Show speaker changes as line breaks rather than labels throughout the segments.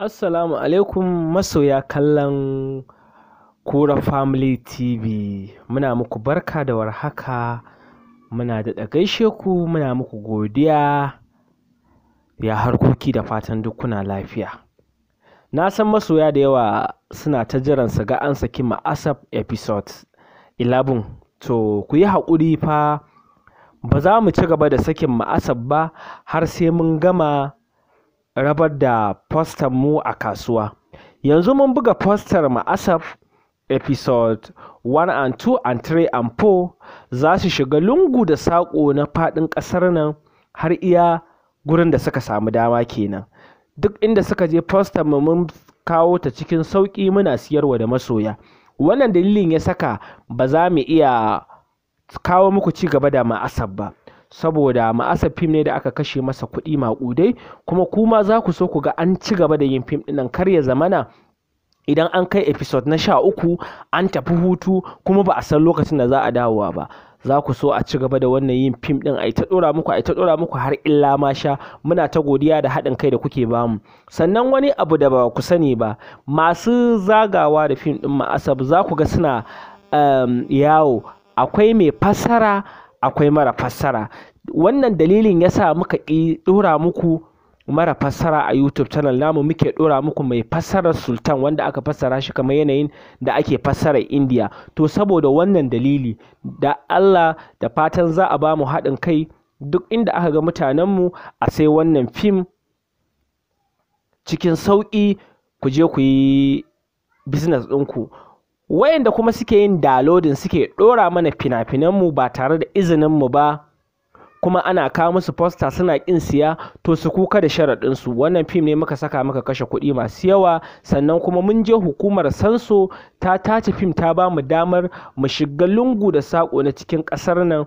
Assalamu alaikum masoya kallon Kura Family TV. Muna muku barka da warhaka. Muna daɗa gaishe ku, muna muku godiya. Ya harkoki da fatan duk kuna lafiya. Na san masoya da yawa suna ta jiran su ga an saki ma'asaf episode 11. To ku yi haƙuri fa, ba za mu ci gaba da sakin ma'asaf ba har sai mun gama rabar da postar mu a kasuwa. Yanzu mun buga postar ma'asaf episode 1 and 2 and 3 and 4 za su shiga lungu da saƙo na faɗin ƙasar nan har iya gurin da suka samu dama kenan. Duk inda suka je postar mu mun kawo ta cikin sauƙi muna siyarwa da masoya. Wannan dalilin ya saka ba za mu iya kawo muku ci gaba da ma'asaf ba. Saboda ma'asaf fim ne da aka kashe masa kuɗi maƙudai, kuma za ku so ku ga an ci gaba da yin fim ɗin nan, kar ya zamana idan an kai episode na 13 an tafi hutu kuma ba a san lokacin da za a dawowa ba. Za ku so a ci gaba da wannan yin fim ɗin, a yi ta ɗora muku har illa ma sha. Muna ta godiya da haɗin kai da kuke bamu. Sannan wani abu da ba ku sani ba, masu zagawa da fim ɗin ma'asaf za ku ga suna yawo, akwai mai fassara akwai mara fassara. Wannan dalilin yasa muka ƙi ɗora muku mara fassara a YouTube channel namu, muke ɗora muku mai fassarar Sultan wanda aka fassara shi kamar yanayin da ake fassarar India. To saboda wannan dalili da Allah da fatan za a ba mu haɗin kai, duk inda aka ga mutanenmu a sai wannan fim cikin sauƙi, ku je ku yi business ɗinku. Wayanda kuma suke yin downloading suke ɗora mana fina-finanmu ba tare da izininmu ba, kuma ana kawo musu poster suna ƙin siya, to su kuka da sharaɗinsu. Wannan fim ne muka saka muka kashe kuɗi masu yawa, sannan kuma mun je hukumar sanso ta tace fim ta ba mu damar mu shiga lungu da saƙo na cikin ƙasar nan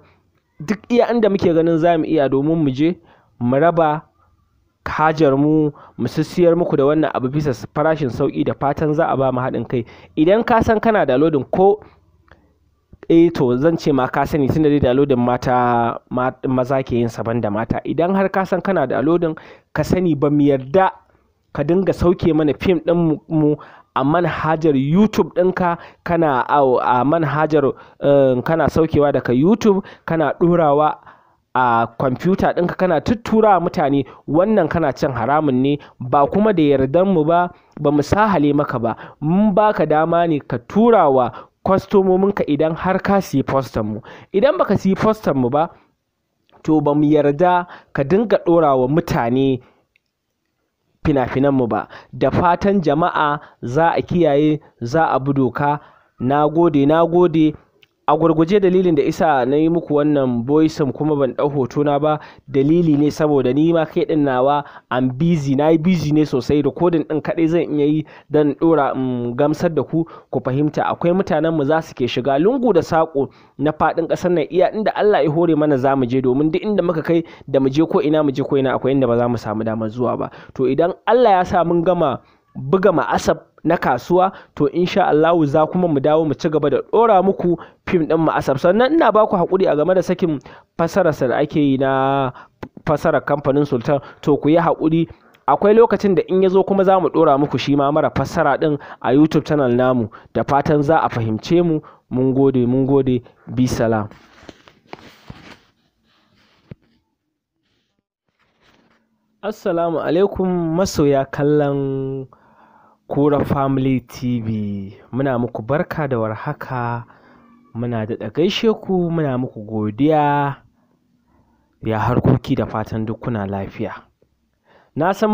duk iya inda muke ganin za mu iya, domin mu je mu raba hajar mu siyar muku da wannan abu bisa farashin sauƙi, da fatan za a ba mu haɗin kai. Idan ka san kana da downloading ko to zan ce ma ka sani, tunda dai downloading maza ke yin saban da mata. Idan har ka san kana da downloading, ka sani ba mu yarda ka dinga sauke mana fim ɗin mu a manhajar YouTube ɗinka, kana a manhajar kana saukewa daga YouTube kana ɗorawa a kwamfuta ɗinka kana tuttura mutane. Wannan kana cin haramun ne, ba kuma da yardan mu ba mu sahale maka ba. Mun baka dama ne ka tura wa kwastomominka idan har ka siyi postan mu. Idan baka siyi postan mu ba, to ba mu yarda ka dinga ɗora wa mutane fina-finan mu ba. Da fatan jama'a za a kiyaye, za a bi doka. Na gode. A gurguje dalilin da isa na yi muku wannan voice kuma ban ɗau hotona ba, dalili ne saboda ni ma kai ɗin nawa na yi busy ne sosai. Recording ɗin kaɗai zan iya yi don ɗora gamsar da ku fahimta. Akwai mutanen mu za su ke shiga lungu da saƙo na faɗin ƙasar nan, iya inda Allah ya hore mana za mu je, domin duk inda muka kai da mu je ko ina akwai inda ba za mu samu damar zuwa ba. To idan Allah ya sa mun gama buga ma'asaf na kasuwa, to insha Allah za kuma mu dawo mu ci gaba da ɗora muku fim ɗin ma'asaf. Sannan ina ba ku haƙuri a game da sakin fassararsa da ake yi na fassarar kamfanin Sultan. To ku yi haƙuri, akwai lokacin da in ya zo kuma za mu ɗora muku shi ma mara fassara ɗin a YouTube channel namu. Da fatan za a fahimce mu. Mun gode. Bi salam. Assalamu alaikum masoya kallon Kura Family TV. Muna muku barka da warhaka. Muna daɗa gaishe ku, muna muku godiya. Ya harkoki da fatan duk kuna lafiya. Na san